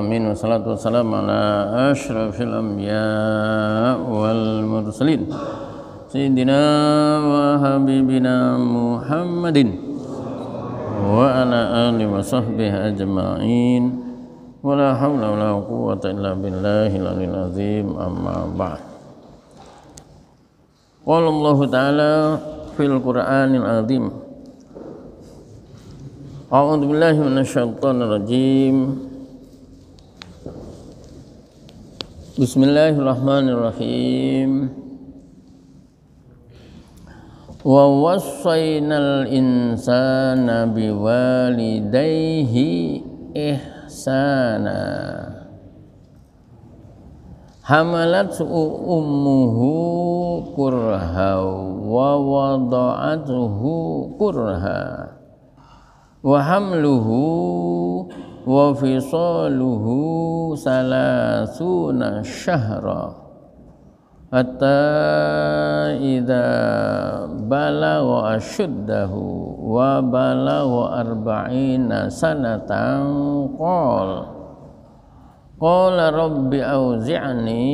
alamin, wassalatu wassalamu ala asyrafil anbiya wal mursalin sayyidina wa habibina Muhammadin wa ala alihi wa sahbihi ajma'in, wa la hawla wa la quwwata illa billahil aliyyil azim, amma ba'd. Qala Allah ta'ala fil Qur'anil azim, a'udzu billahi minasyaitonir rajim. Bismillahirrahmanirrahim. Wa wassaynal insana biwalidayhi ihsana. Hamalat ummuhu kurha wa wada'atuhu kurha wa hamluhu wa fisaluhu salasuna syahra hatta idza balagha ashuddahu wa balagha arba'ina sanatan qala rabbi auzi'ni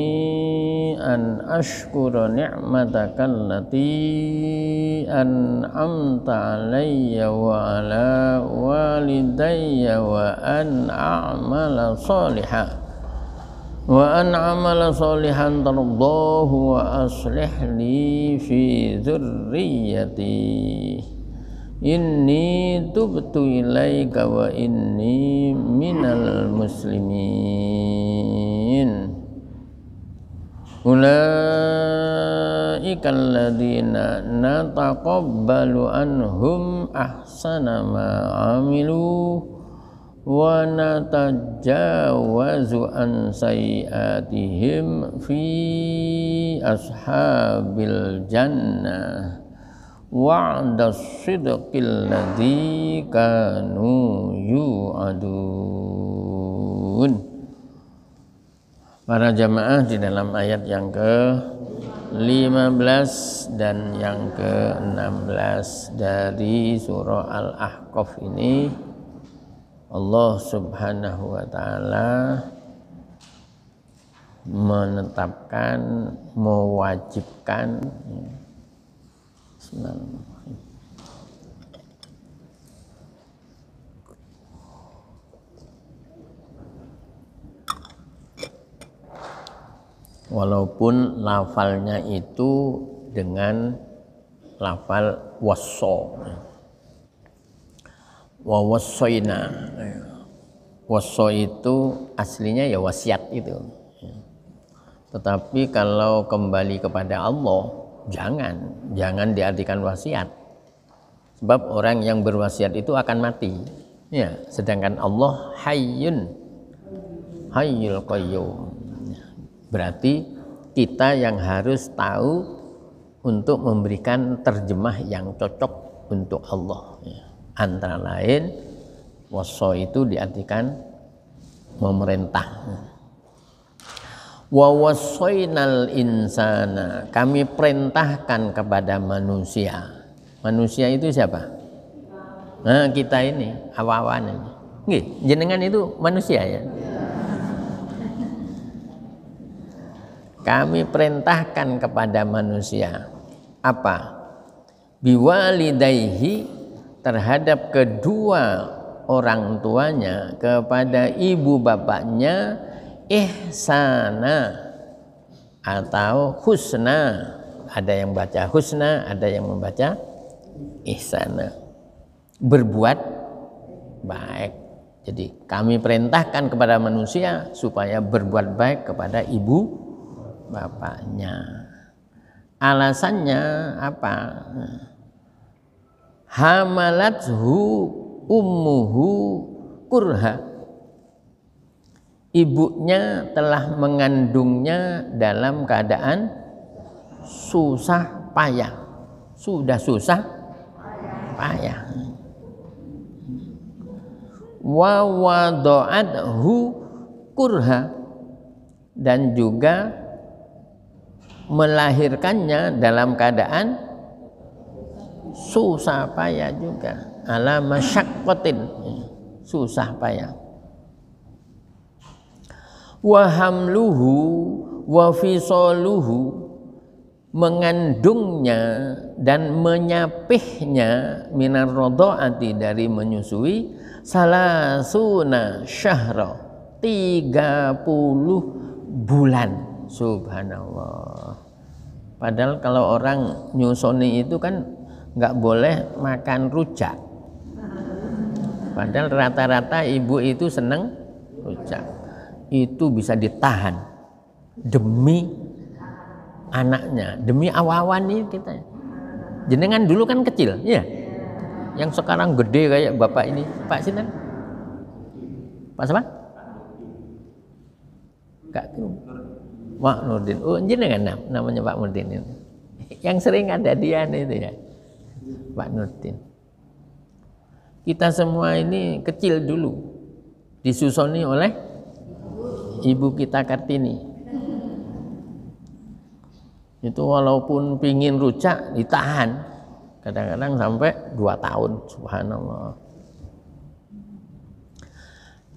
an ashkura ni'mataka allati an'amta alayya wa ala walidayya wa an a'mala salihan tardahu wa aslih li fi dzurriyyati inni tubtu ilaika wa inni minal muslimin. Ulaika alladzina nataqabbalu anhum ahsana ma amilu wa natajawazu an sayyi'atihim fi ashabil jannah wa'da sidqil ladzi kanu yu'adun. Para jamaah, di dalam ayat yang ke-15 dan yang ke-16 dari surah Al-Ahqaf ini, Allah Subhanahu wa ta'ala menetapkan, mewajibkan walaupun lafalnya itu dengan lafal wasso, wa wassoina. Wasso itu aslinya ya wasiat itu, tetapi kalau kembali kepada Allah jangan diartikan wasiat, sebab orang yang berwasiat itu akan mati ya, sedangkan Allah hayyul qayyum. Berarti kita yang harus tahu untuk memberikan terjemah yang cocok untuk Allah ya. Antara lain wasso itu diartikan memerintah. Wa wassaynal insana, kami perintahkan kepada manusia. Manusia itu siapa? Nah, kita ini, awan ini. Nggih, jenengan itu manusia ya. Kami perintahkan kepada manusia apa? Biwalidayhi, terhadap kedua orang tuanya, kepada ibu bapaknya, ihsana atau husna. Ada yang baca husna, ada yang membaca ihsana, berbuat baik. Jadi kami perintahkan kepada manusia supaya berbuat baik kepada ibu bapaknya. Alasannya apa? Hamalathu ummuhu kurha, ibunya telah mengandungnya dalam keadaan susah payah. Sudah susah payah. Wa wada'athu kurha, dan juga melahirkannya dalam keadaan susah payah juga, ala masyaqqatin, susah payah. wa hamluhu wa fisaluhu, mengandungnya dan menyapihnya minar radhaati, dari menyusui, salasuna syahra, 30 bulan. Subhanallah. Padahal kalau orang nyusoni itu kan nggak boleh makan rujak. Padahal rata-rata ibu itu seneng rujak. Itu bisa ditahan demi anaknya, demi awawan ini kita. Jenengan dulu kan kecil, ya. Yang sekarang gede kayak bapak ini, Pak Sinten? Pak siapa? Kak Pak Nurdin. Oh, jenengan namanya Pak Nurdin ini. Yang sering ada dia itu ya, Pak Nurdin. Kita semua ini kecil dulu, disusoni oleh ibu kita Kartini. Itu walaupun pingin rujak ditahan, kadang-kadang sampai 2 tahun. Subhanallah.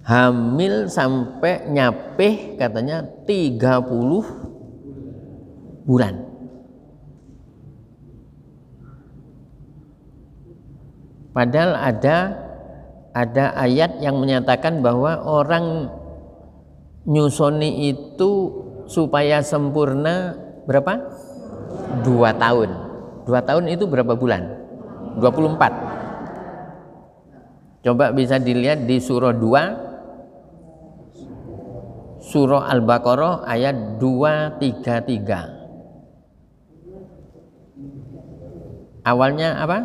Hamil sampai nyapih katanya 30 bulan. Padahal ada ayat yang menyatakan bahwa orang nyusoni itu supaya sempurna berapa? 2 tahun. 2 tahun itu berapa bulan? 24. Coba bisa dilihat di surah 2, surah Al-Baqarah ayat 233. Awalnya apa?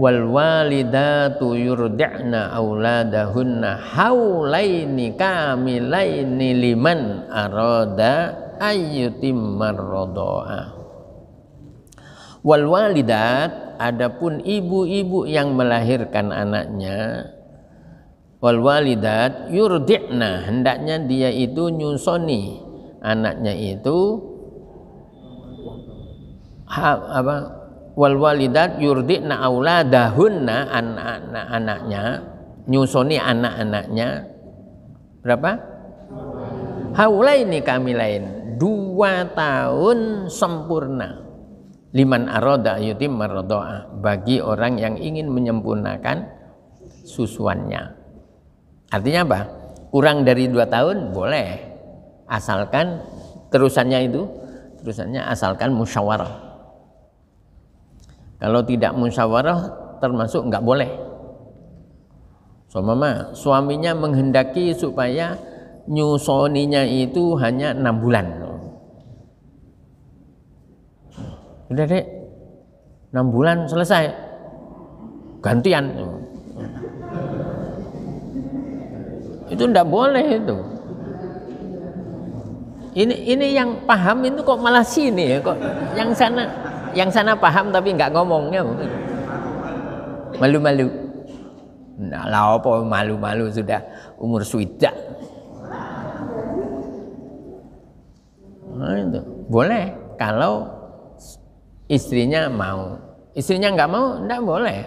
Wal walidatu yurdi'na auladahunna haulaini kamilaini liman arada ayyutimmar radha'ah. Wal walidat, adapun ibu-ibu yang melahirkan anaknya, wal walidat yurdi'na, hendaknya dia itu nyusoni anaknya itu wal walidat yurdi'na auladahunna, anak-anaknya, nyusoni anak-anaknya berapa? Haulaini kamilain, 2 tahun sempurna. Liman arada yutimmar radha'ah, bagi orang yang ingin menyempurnakan susuannya. Artinya apa? Kurang dari 2 tahun boleh, asalkan terusannya asalkan musyawarah. Kalau tidak musyawarah termasuk nggak boleh. Mama, suaminya menghendaki supaya nyusoninya itu hanya 6 bulan. Udah dek, 6 bulan selesai, gantian. Itu ndak boleh itu. Ini yang paham itu kok malah sini ya, kok yang sana paham tapi nggak ngomongnya. Malu-malu. Nah, lah apa malu-malu, sudah umur swidak. Nah, itu boleh kalau istrinya mau. Istrinya nggak mau, nggak boleh.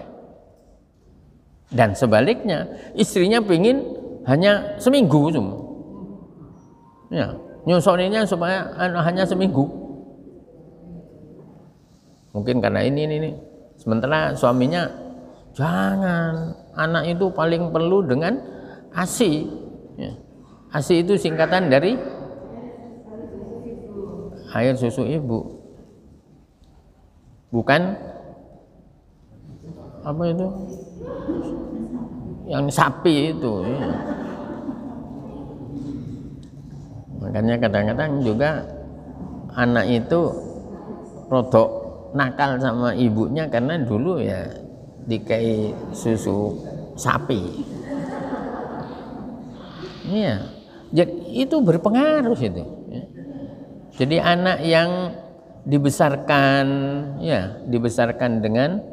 Dan sebaliknya, istrinya pingin hanya seminggu cuma. Ya, nyusoninya supaya hanya seminggu. Mungkin karena ini. Sementara suaminya, jangan, anak itu paling perlu dengan ASI. Ya. ASI itu singkatan dari air susu ibu. Bukan apa itu yang sapi itu ya. Makanya kadang-kadang juga anak itu rodok nakal sama ibunya karena dulu ya dikai susu sapi. Iya, jadi itu berpengaruh itu. Jadi anak yang dibesarkan dengan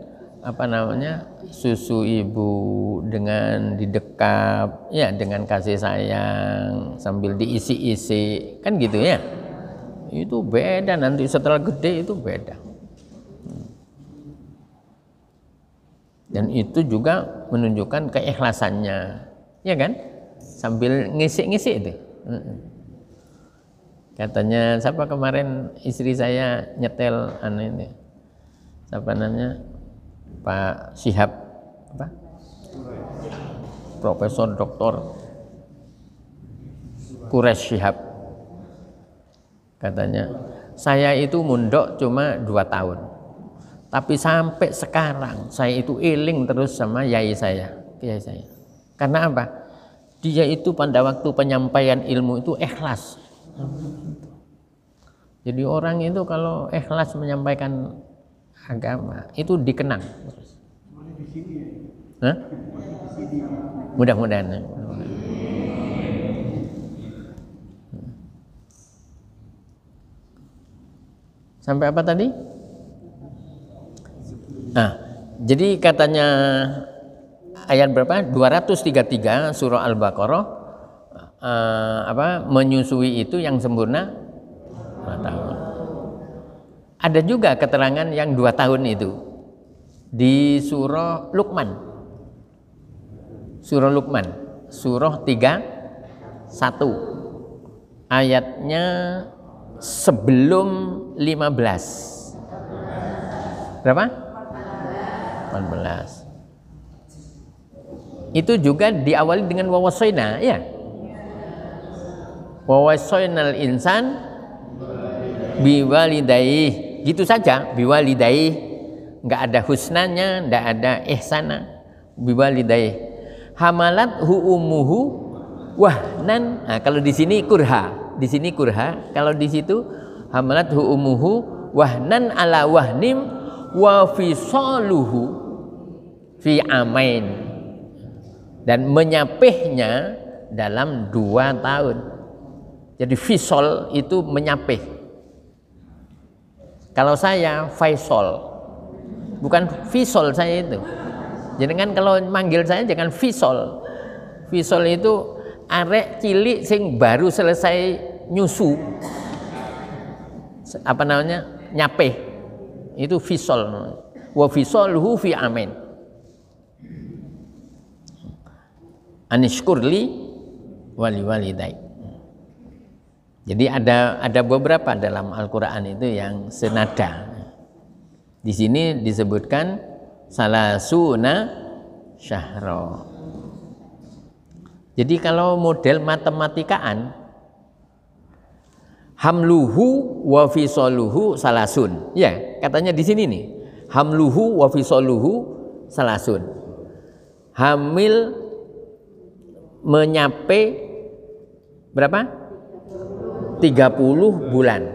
susu ibu, dengan didekap ya, dengan kasih sayang sambil diisi-isi kan gitu ya, itu beda. Nanti setelah gede itu beda, dan itu juga menunjukkan keikhlasannya ya kan, sambil ngisi-ngisi itu Katanya siapa kemarin istri saya nyetel ini, siapa namanya, Pak Syihab, apa? Profesor Doktor Quraish Syihab, katanya saya itu mundok cuma 2 tahun, tapi sampai sekarang saya itu eling terus sama kiai saya. Karena apa? Dia itu pada waktu penyampaian ilmu itu ikhlas. Jadi orang itu kalau ikhlas menyampaikan agama itu dikenang. Hah? Mudah-mudahan. Sampai apa tadi? Jadi katanya ayat berapa? 233 surah Al-Baqarah, menyusui itu yang sempurna 2 tahun. Ada juga keterangan yang 2 tahun itu di surah Luqman. Surah Luqman, surah 31. Ayatnya sebelum 15. Berapa? 14. Itu juga diawali dengan wawasoina, ya. Wawasoinal insan biwalidayih, gitu saja, biwalidayih, nggak ada husnanya, nggak ada ihsana, biwalidayih. Hamalat ummuhu wahnan. Nah, kalau di sini kurha, kalau di situ hamalat ummuhu wahnan ala wahnim wa fisaluhu fi amain. Dan menyapihnya dalam 2 tahun. Jadi fisol itu menyapih. Kalau saya Faisal, bukan Fisol saya itu. Jadi kan kalau manggil saya jangan Fisol. Fisol itu arek cilik sing baru selesai nyusu. Apa namanya? Nyapih. Itu Fisol. Wa fisaluhu fi amain. Anishkurli wali walidai. Jadi ada beberapa dalam Al-Qur'an itu yang senada. Di sini disebutkan salasuna syahra. Jadi kalau model matematikaan, hamluhu wa fisaluhu salasun. Ya, katanya di sini nih. Hamluhu wa fisaluhu salasun. Hamil menyape berapa? 30 bulan.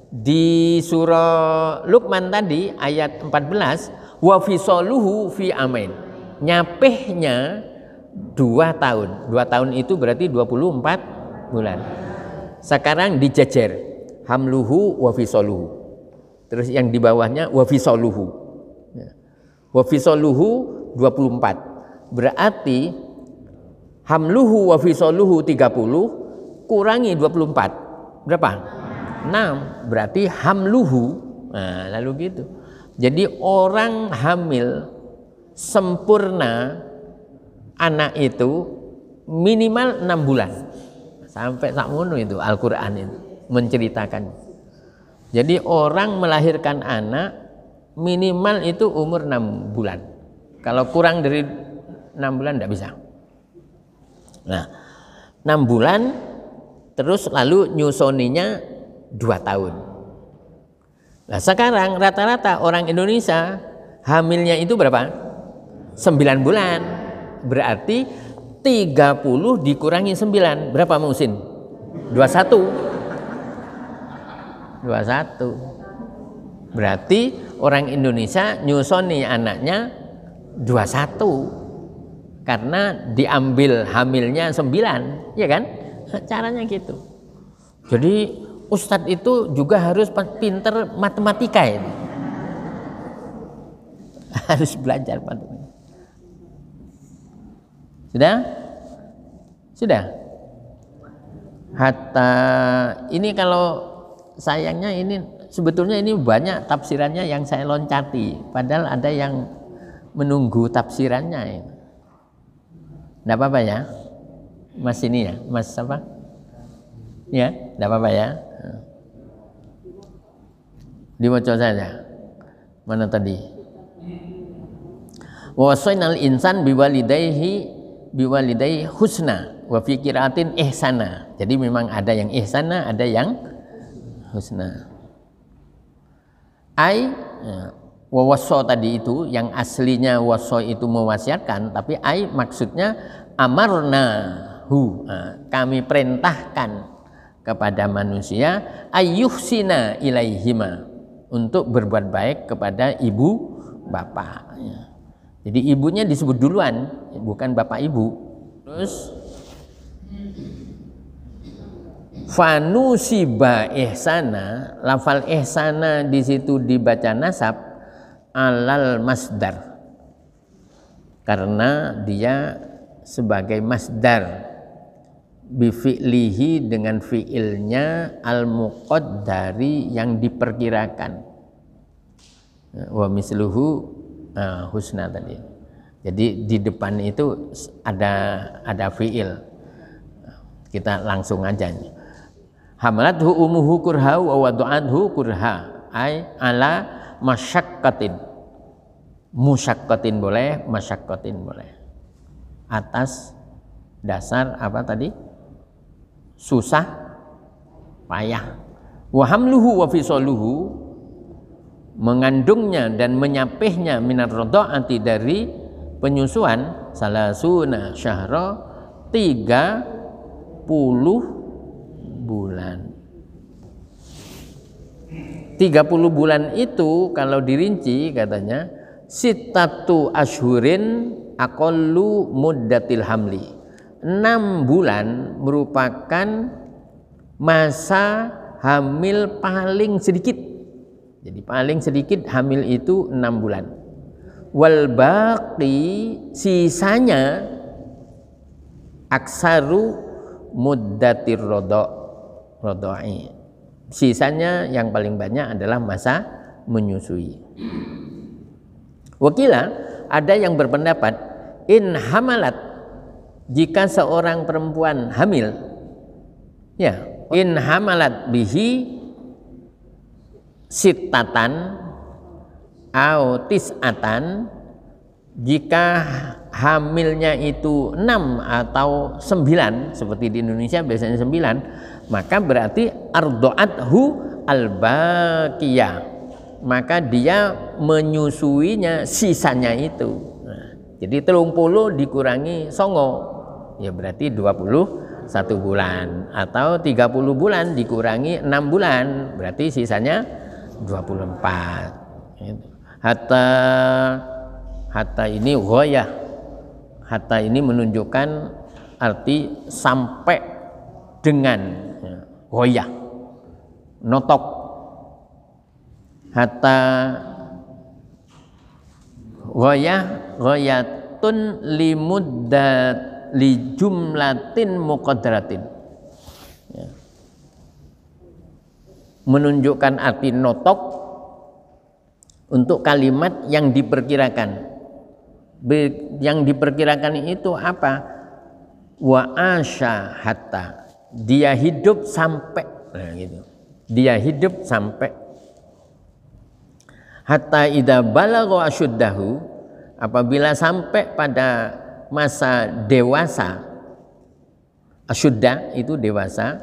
Di surah Luqman tadi ayat 14, wa fisaluhu fi amain. Nyapehnya 2 tahun. 2 tahun itu berarti 24 bulan. Sekarang dijejer hamluhu wa fisaluhu. Terus yang di bawahnya wa fisaluhu. Wa fisaluhu 24. Berarti hamluhu wa fisaluhu 30 kurangi 24. Berapa? 6. Berarti hamluhu. Nah, lalu gitu. Jadi orang hamil sempurna anak itu minimal 6 bulan. Sampai sakmono itu Al-Qur'an itu menceritakan. Jadi orang melahirkan anak minimal itu umur 6 bulan. Kalau kurang dari 6 bulan tidak bisa. Nah, 6 bulan terus lalu nyusoninya 2 tahun. Nah, sekarang rata-rata orang Indonesia hamilnya itu berapa? 9 bulan. Berarti 30 dikurangi 9. Berapa Musin? 21. 21. Berarti orang Indonesia nyusoni anaknya 21. Karena diambil hamilnya 9, ya kan? Caranya gitu. Jadi Ustadz itu juga harus pinter matematika ini. Harus belajar matematika. Sudah? Hatta ini kalau sayangnya ini sebetulnya ini banyak tafsirannya yang saya loncati. Padahal ada yang menunggu tafsirannya. Nggak apa-apa ya, Mas ini ya, Mas apa? Ya, tidak apa-apa ya. Dibaca saja. Mana tadi? Wa wasainal insan biwalidayhi husna wa fi qiraatin ihsana. Jadi memang ada yang ihsana, ada yang husna. Wa wassa tadi itu yang aslinya wassa itu mewasiatkan, tapi maksudnya amarnahu. Kami perintahkan kepada manusia ayyuhsina ilaihima, untuk berbuat baik kepada ibu bapak. Jadi ibunya disebut duluan, bukan bapak ibu. Terus fanusiba ihsana, lafal ihsana di situ dibaca nasab alal masdar, karena dia sebagai masdar bifi'lihi, dengan fi'ilnya al-muqaddari yang diperkirakan, wa misluhu husna tadi. Jadi di depan itu ada fi'il. Kita langsung aja. Hamalathu umuhu kurha wa wadu'athu kurha, ala masyaqqatin. Musyakkatin boleh, masyakkatin boleh. Atas dasar apa tadi? Susah, payah. Wa hamluhu wa fisaluhu, mengandungnya dan menyapihnya minar radha'ati, dari penyusuan, salasuna syahra, 30 bulan. 30 bulan itu kalau dirinci katanya sittatu ashhurin aqallu muddatil hamli. 6 bulan merupakan masa hamil paling sedikit. Jadi paling sedikit hamil itu 6 bulan. Wal baqi, sisanya aksaru muddatir radha'i. Sisanya yang paling banyak adalah masa menyusui. Wakila, ada yang berpendapat in hamalat, jika seorang perempuan hamil, ya, in hamalat bihi sittatan au tis'atan, jika hamilnya itu 6 atau 9, seperti di Indonesia biasanya 9, maka berarti ardo'athu al-baqiyah, maka dia menyusuinya sisanya itu. Jadi 30 dikurangi songo, ya berarti 21 bulan, atau 30 bulan dikurangi 6 bulan, berarti sisanya 24. Hatta ini ghayah. Hatta ini menunjukkan arti sampai dengan, ghayah, notok. Hatta ghayatun li jumlatin muqaddaratin, ya. Menunjukkan arti notok untuk kalimat yang diperkirakan. Yang diperkirakan itu apa? Wa asya hatta, dia hidup sampai, nah gitu. Dia hidup sampai. Hatta idza balagha asyuddahu, apabila sampai pada masa dewasa. Asyudda itu dewasa.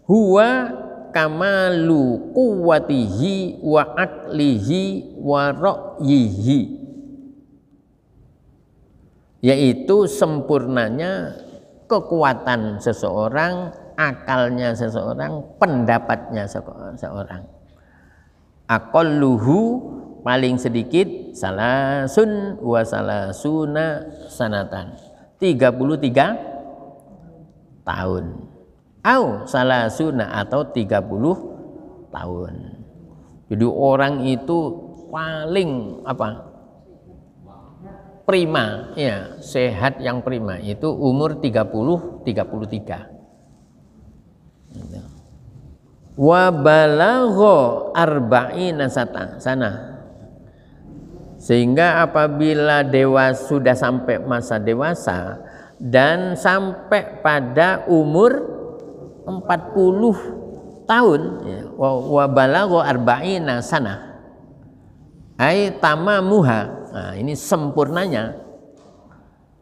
Huwa kamalu quwwatihi wa aqlihi wa ra'yihi, yaitu sempurnanya kekuatan seseorang, akalnya seseorang, pendapatnya seseorang. Aqalluhu, paling sedikit, salasun wa salasuna sanatan, 33 tahun. Au salasuna, atau 30 tahun. Jadi orang itu paling prima, ya, sehat yang prima itu umur 30-33. Wa balagha arba'ina sana, sehingga apabila sudah sampai masa dewasa dan sampai pada umur tahun ya, wa balagha arba'ina sanah ai tamamuha. Nah, ini sempurnanya.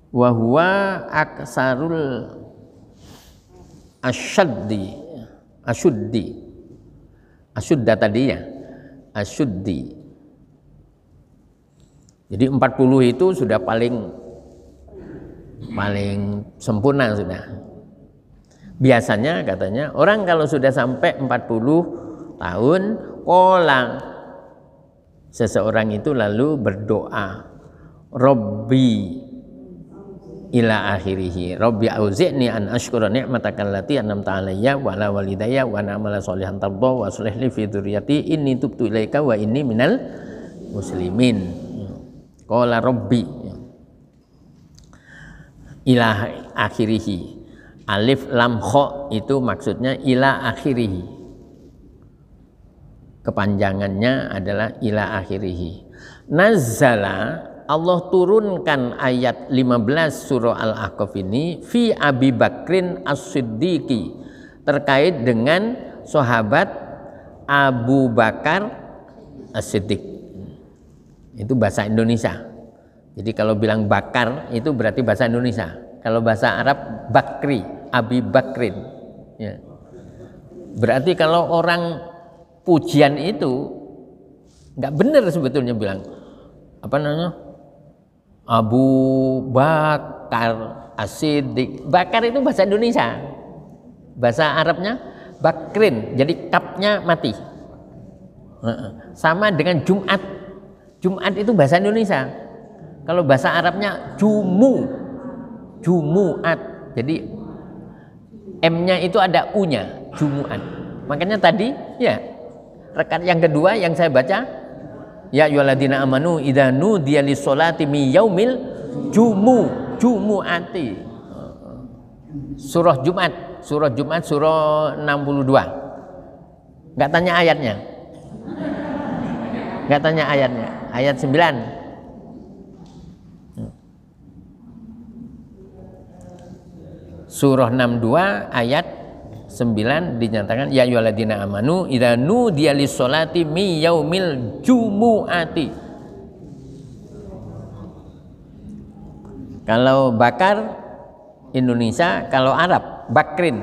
Wa huwa aksarul asyudda tadi ya, asyuddi. Jadi 40 itu sudah paling sempurna sudah. Biasanya katanya orang kalau sudah sampai 40 tahun kolang, seseorang itu lalu berdoa, Rabbi ila akhirih, Rabbi auzi'ni an ashkura ni'mataka allati an'amta 'alayya wa 'ala walidayya wa an a'mala sholihan tardha wa aslih li fi dzurriyyati inni tubtu ilaika wa inni minal muslimin. Qala Rabbi ila akhirih. Alif lam kha itu maksudnya ila akhirih. Kepanjangannya adalah ila akhirih. Nazzala, Allah turunkan ayat 15 surah Al-Ahqaf ini fi Abi Bakrin As-Siddiqi, terkait dengan sahabat Abu Bakar As-Siddiq. Itu bahasa Indonesia. Jadi kalau bilang bakar itu berarti bahasa Indonesia. Kalau bahasa Arab Bakri, Abi Bakrin ya. Berarti kalau orang pujian itu nggak benar sebetulnya bilang apa namanya Abu Bakar As-Siddiq. Bakar itu bahasa Indonesia, bahasa Arabnya Bakrin, jadi kapnya mati. Sama dengan Jumat. Jumat itu bahasa Indonesia. Kalau bahasa Arabnya Jumu'at, jadi M-nya itu ada U-nya, Jumu'at. Makanya tadi ya rakaat yang kedua yang saya baca, ya ayyuhalladzina amanu idza nudiya lis-sholati mi yaumil jumu'ati. Surah Jumat, surah 62. Enggak tanya ayatnya. Enggak tanya ayatnya. Ayat 9. Surah 62 ayat 9 dinyatakan ya ayyuhalladzina amanu idza nudiya lis-sholati mi yaumil jumu'ati. Kalau Bakar Indonesia, kalau Arab Bakrin.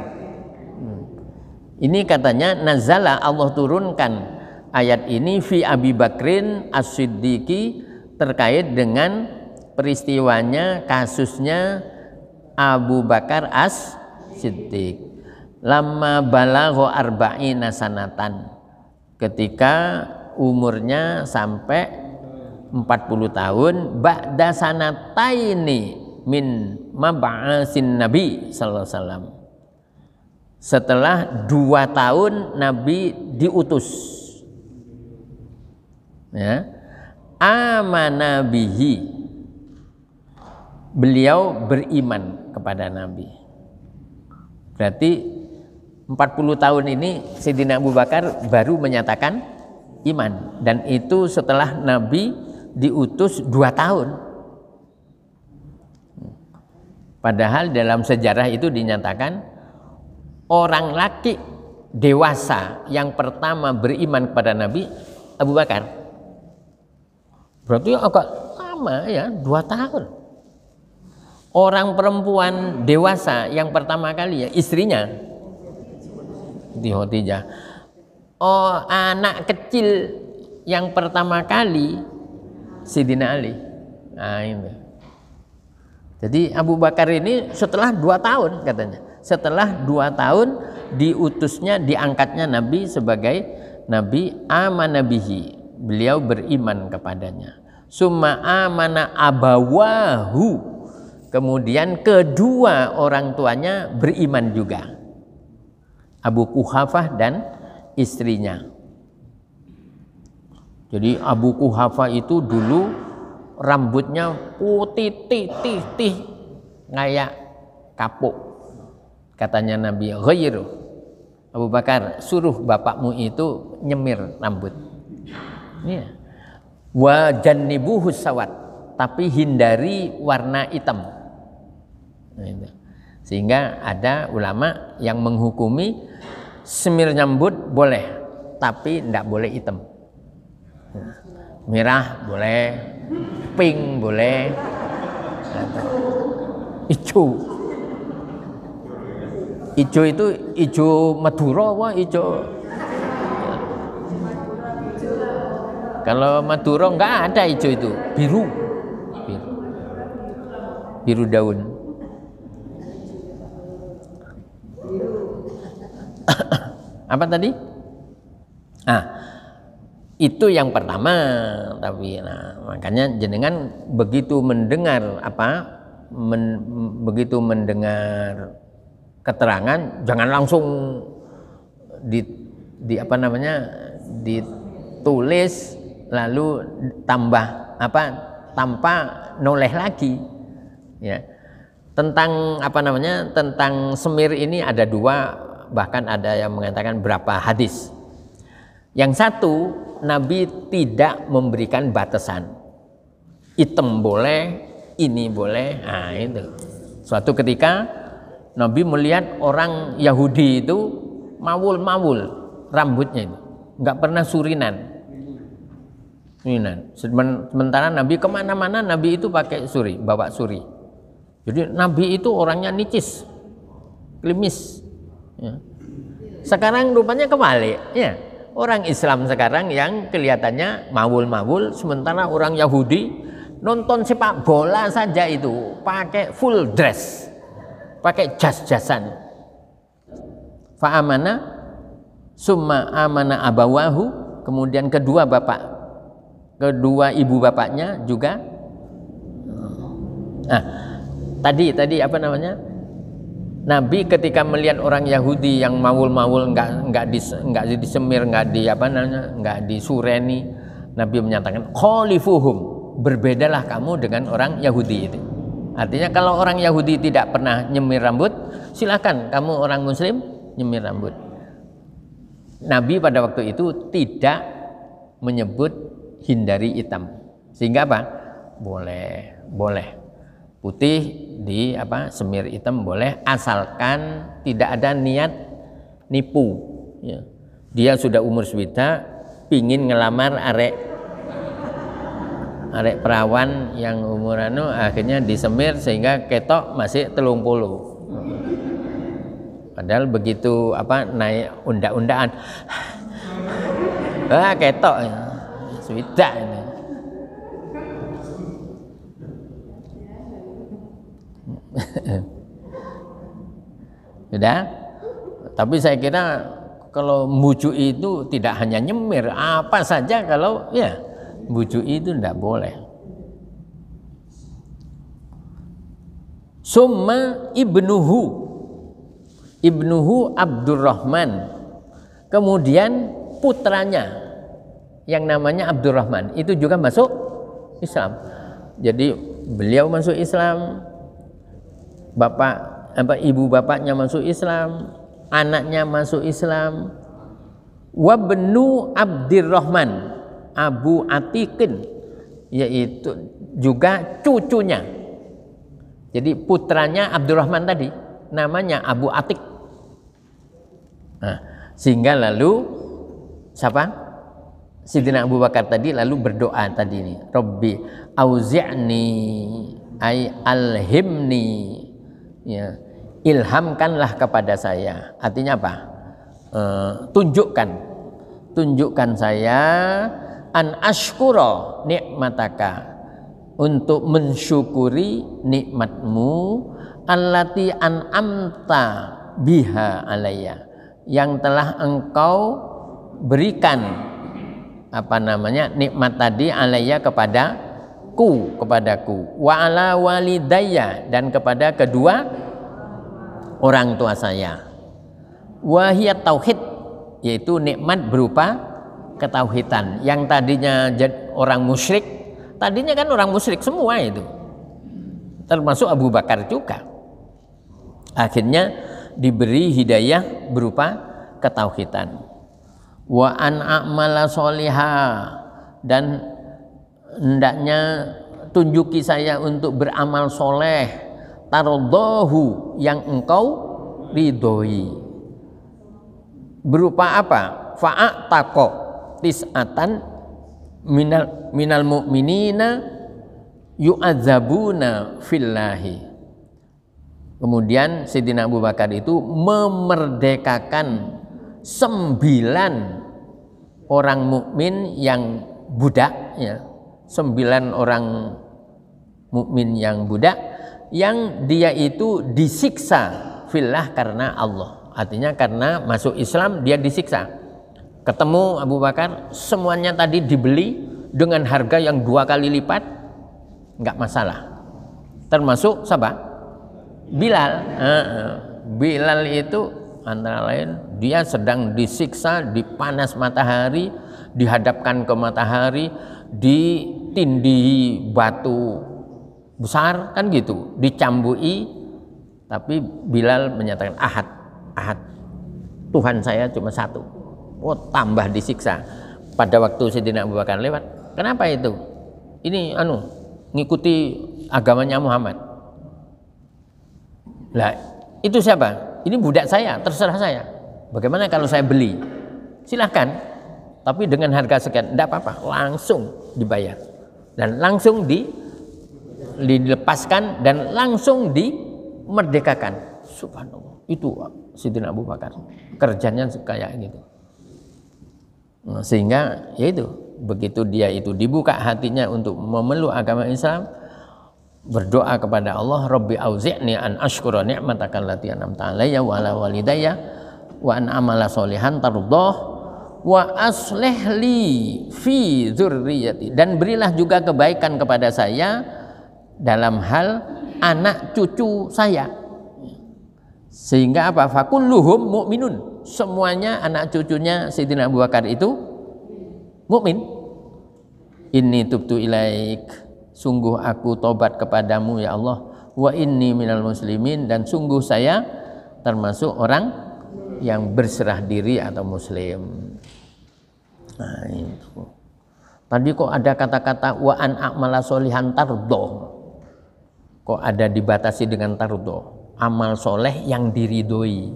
Ini katanya nazala, Allah turunkan ayat ini fi Abi Bakrin As-Siddiqi, terkait dengan peristiwanya, kasusnya Abu Bakar As-Siddiq. Lama balagho arba'ina sanatan, ketika umurnya sampai 40 tahun, ba'da sanataini min mab'asin Nabi sallallahu alaihi wasallam, setelah 2 tahun Nabi diutus ya. Amana bihi, beliau beriman kepada Nabi. Berarti 40 tahun ini Sayyidina Abu Bakar baru menyatakan iman, dan itu setelah Nabi diutus 2 tahun. Padahal dalam sejarah itu dinyatakan orang laki dewasa yang pertama beriman kepada Nabi Abu Bakar. Berarti agak lama ya, 2 tahun. Orang perempuan dewasa yang pertama kali ya istrinya di Khadijah. Oh, anak kecil yang pertama kali Sayyidina Ali. Nah, ini. Jadi Abu Bakar ini setelah 2 tahun katanya. Setelah 2 tahun diutusnya, diangkatnya Nabi sebagai Nabi, amana bihi, beliau beriman kepadanya. Summa amana abawahu, kemudian kedua orang tuanya beriman juga, Abu Quhafah dan istrinya. Jadi Abu Quhafah itu dulu rambutnya putih tih kayak kapuk. Katanya Nabi, ghairu, Abu Bakar, suruh bapakmu itu nyemir rambut. Ya. Wa jannibuhu sawat, tapi hindari warna hitam. Nah, itu. Sehingga ada ulama yang menghukumi semir rambut boleh, tapi tidak boleh hitam. Merah boleh, pink boleh, hijau. Hijau itu hijau Madura apa hijau? Kalau Madura enggak ada hijau itu, biru. Biru daun. Apa tadi? Itu yang pertama. Tapi makanya jenengan begitu mendengar begitu mendengar keterangan, jangan langsung ditulis lalu tanpa noleh lagi. Ya. Tentang semir ini ada dua, bahkan ada yang mengatakan berapa hadis. Yang satu, Nabi tidak memberikan batasan. Hitam boleh, ini boleh. Nah, itu. Suatu ketika Nabi melihat orang Yahudi itu mawul rambutnya itu, nggak pernah surinan. Sementara Nabi kemana-mana Nabi itu pakai suri, bawa suri. Jadi Nabi itu orangnya nicis, klimis. Ya. Sekarang rupanya kebalik. Ya. Orang Islam sekarang yang kelihatannya mawul, sementara orang Yahudi nonton sepak bola saja itu pakai full dress, pakai jas-jasan. Fa'amana summa amana abawahu, kemudian kedua ibu bapaknya juga. Tadi Nabi ketika melihat orang Yahudi yang mawul nggak disemir, nggak disureni, Nabi menyatakan khalifuhum, berbedalah kamu dengan orang Yahudi itu. Artinya kalau orang Yahudi tidak pernah nyemir rambut, silakan kamu orang Muslim nyemir rambut. Nabi pada waktu itu tidak menyebut hindari hitam, sehingga boleh putih semir hitam boleh, asalkan tidak ada niat nipu. Ya. Dia sudah umur swida, pingin ngelamar arek perawan yang umur akhirnya disemir sehingga ketok masih 30. Padahal begitu naik undak-undakan, ketok swida ini. Sudah. Tapi saya kira kalau bujuk itu tidak hanya nyemir, apa saja kalau bujuk itu tidak boleh. Summa ibnuhu Abdurrahman, kemudian putranya yang namanya Abdurrahman itu juga masuk Islam. Jadi beliau masuk Islam, ibu bapaknya masuk Islam, anaknya masuk Islam. Wabnu Abdurrahman Abu Atiqin, yaitu juga cucunya. Jadi putranya Abdurrahman tadi namanya Abu Atiq. Sehingga lalu Sidina Abu Bakar tadi lalu berdoa tadi ini, Rabbi auzi'ni ay alhimni, ya, ilhamkanlah kepada saya. Artinya apa? Tunjukkan saya an ashkura nikmataka, untuk mensyukuri nikmatmu, allati an'amta biha alayya, yang telah engkau berikan nikmat tadi alayya kepadaku, wa ala walidayya, dan kepada kedua orang tua saya. Wahiyat tauhid, yaitu nikmat berupa ketauhidan. Yang tadinya orang musyrik, tadinya kan orang musyrik semua itu, termasuk Abu Bakar juga. Akhirnya diberi hidayah berupa ketauhidan. Wa an a'mala sholiha, dan hendaknya tunjuki saya untuk beramal soleh. tardahu yang engkau ridhoi. Berupa apa? Fa'ataqa tis'atan minal mu'minina yu'adzabuna fillahi. Kemudian Sayyidina Abu Bakar itu memerdekakan 9 orang mukmin yang budak, ya. 9 orang mukmin yang budak yang dia itu disiksa fillah karena Allah. Artinya karena masuk Islam dia disiksa. Ketemu Abu Bakar, semuanya tadi dibeli dengan harga yang 2 kali lipat, nggak masalah. Termasuk siapa? Bilal. Bilal itu antara lain dia sedang disiksa di panas matahari, dihadapkan ke matahari, ditindihi batu besar kan gitu, dicambui, tapi Bilal menyatakan ahad, Tuhan saya cuma satu. Oh, tambah disiksa. Pada waktu Sayyidina Abu Bakar lewat, kenapa itu? Ini ngikuti agamanya Muhammad. Lah, itu siapa? Ini budak saya, terserah saya. Bagaimana kalau saya beli? Silahkan, tapi dengan harga sekian, enggak apa-apa, langsung dibayar dan langsung dilepaskan dan langsung dimerdekakan. Subhanallah, itu Sayyidina Abu Bakar kerjanya kayak gitu. Nah, sehingga yaitu begitu dia itu dibuka hatinya untuk memeluk agama Islam, berdoa kepada Allah, Rabbi auzi'ni an ashkura ni'mataka allati an'amta 'alayya wa 'ala walidayya wa an amala sholihan tardah wa aslih li fi dzurriyyati, dan berilah juga kebaikan kepada saya dalam hal anak cucu saya. Sehingga apa? Fakulluhum mu'minun, semuanya anak cucunya Sayyidina Abu Bakar itu mukmin. Inni tubtu ilaik, sungguh aku tobat kepadamu ya Allah, wa inni minal muslimin, dan sungguh saya termasuk orang yang berserah diri atau muslim. Nah, itu. Tadi kok ada kata-kata wa an a'mala sholihan tardoh, kok ada dibatasi dengan tardoh, amal soleh yang diridhoi.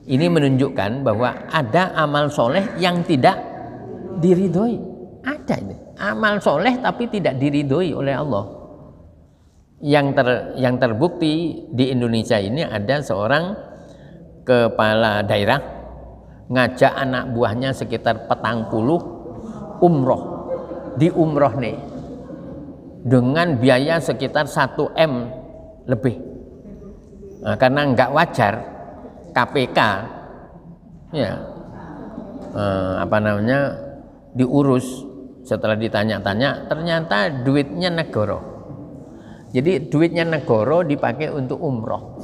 Ini menunjukkan bahwa ada amal soleh yang tidak diridhoi. Ada ini amal soleh tapi tidak diridhoi oleh Allah. Yang terbukti di Indonesia ini ada seorang kepala daerah ngajak anak buahnya sekitar 40 umroh, di umroh nih dengan biaya sekitar 1 M lebih. Nah, karena nggak wajar KPK ya diurus, setelah ditanya-tanya ternyata duitnya negara. Jadi duitnya negara dipakai untuk umroh.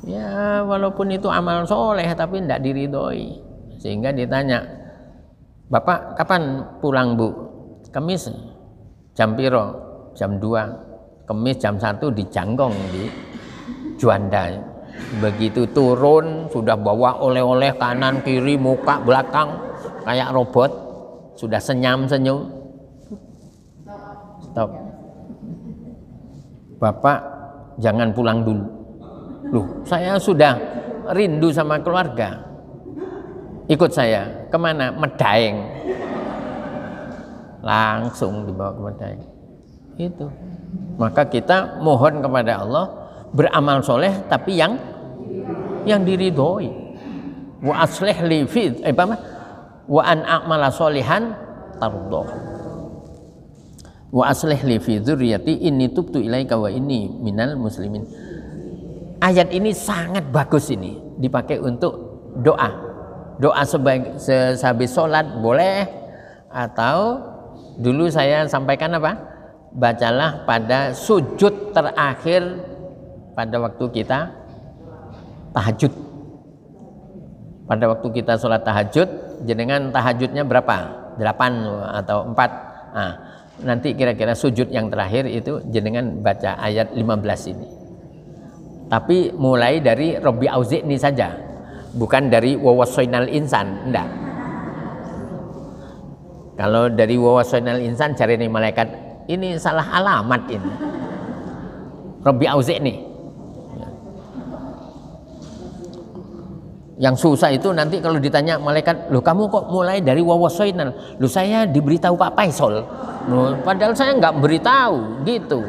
Ya walaupun itu amal soleh tapi tidak diridhoi. Sehingga ditanya, Bapak kapan pulang Bu? Kamis jam piro? Jam 2. Kamis jam 1 dijanggong di Juanda. Begitu turun sudah bawa oleh-oleh kanan kiri muka belakang kayak robot, sudah senyum. Stop. Bapak jangan pulang dulu. Loh, saya sudah rindu sama keluarga. Ikut saya kemana? Medaeng. Langsung dibawa ke Medaeng. Itu. Maka kita mohon kepada Allah beramal soleh tapi yang diridhoi. Wa aslih li fi wa an a'mala sholihan tardah. Wa aslih li fi dzurriyyati inni tubtu ilaika wa inni minal muslimin. Ayat ini sangat bagus, ini dipakai untuk doa. Doa sehabis sholat boleh, atau dulu saya sampaikan apa? Bacalah pada sujud terakhir pada waktu kita tahajud. Pada waktu kita sholat tahajud, jenengan tahajudnya berapa? 8 atau 4. Nah, nanti kira-kira sujud yang terakhir itu jenengan baca ayat 15 ini. Tapi mulai dari Rabbi auzi'ni saja, bukan dari wa wassaynal insan, enggak. Kalau dari wa wassaynal insan cari nih malaikat, ini salah alamat ini. Rabbi auzi'ni. Yang susah itu nanti kalau ditanya malaikat, loh kamu kok mulai dari wawasoinal? Loh saya diberitahu Pak Faisal. Loh, padahal saya nggak beritahu gitu.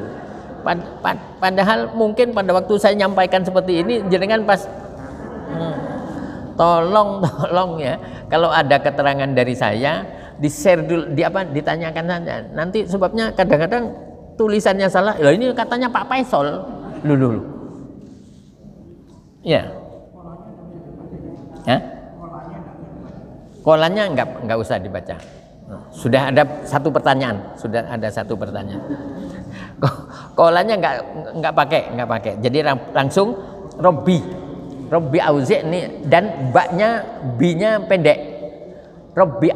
Padahal mungkin pada waktu saya nyampaikan seperti ini, jenengan pas tolong ya, kalau ada keterangan dari saya di-share dulu, ditanyakan saja. Nanti sebabnya kadang-kadang tulisannya salah. Loh ini katanya Pak Faisal. Loh. Ya. Kolanya enggak usah dibaca. Sudah ada satu pertanyaan. Kolanya enggak pakai. Jadi langsung Rabbi auzi'ni, dan B-nya pendek. Rabbi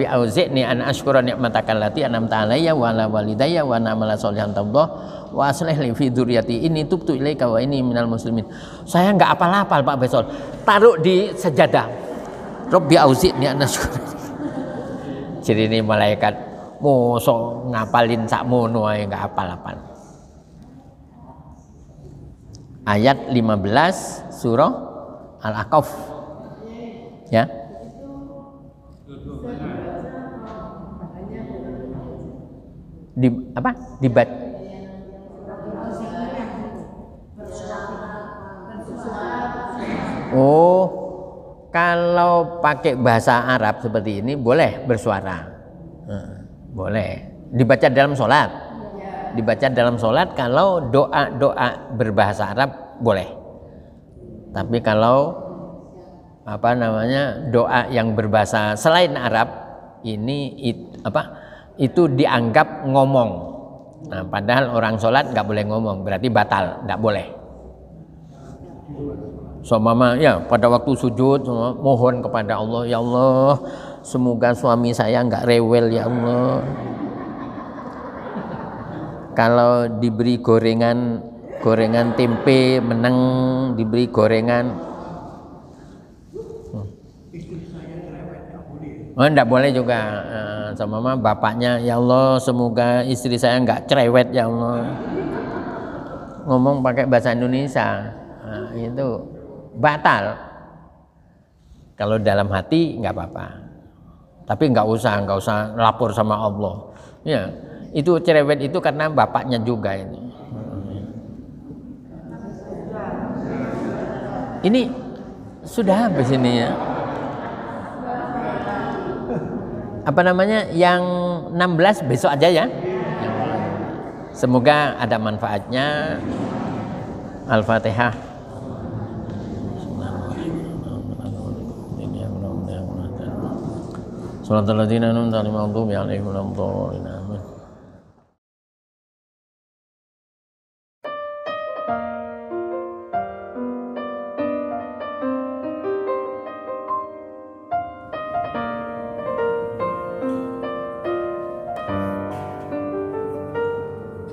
auzi'ni an ashkura ni'mataka allati an'amta 'alayya wa 'ala walidayya wa an a'mala sholihan tardah wa aslih li fi dzurriyyati inni tubtu ilaika wa inni minal muslimin. Saya enggak hafal-hafal Pak Besol. Taruh di sejadah. Rabbi auzi'ni an ashkura. Jadi ini malaikat mosok ngapalin sakmono ae enggak hafal-hafal. Ayat 15 surah Al-Ahqaf. Ya. Dibaca. Oh, kalau pakai bahasa Arab seperti ini boleh bersuara. Boleh dibaca dalam sholat. Kalau doa berbahasa Arab boleh. Tapi kalau doa yang berbahasa selain Arab ini itu dianggap ngomong. Nah, padahal orang sholat nggak boleh ngomong, berarti batal, nggak boleh. Mama ya pada waktu sujud mohon kepada Allah, ya Allah semoga suami saya nggak rewel ya Allah. Kalau diberi gorengan tempe menang, diberi gorengan enggak boleh juga. Sama bapaknya, ya Allah semoga istri saya enggak cerewet ya Allah. Ngomong pakai bahasa Indonesia, itu batal. Kalau dalam hati enggak apa-apa, tapi enggak usah lapor sama Allah. Ya, itu cerewet itu karena bapaknya juga ini. Ini sudah habis ini ya. Yang 16 besok aja ya. Semoga ada manfaatnya. Al-Fatihah. Shalatul ladzina an'amta 'alaihim ghairil maghdubi 'alaihim waladdallin. Amin.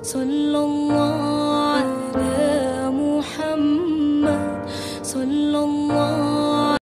صلى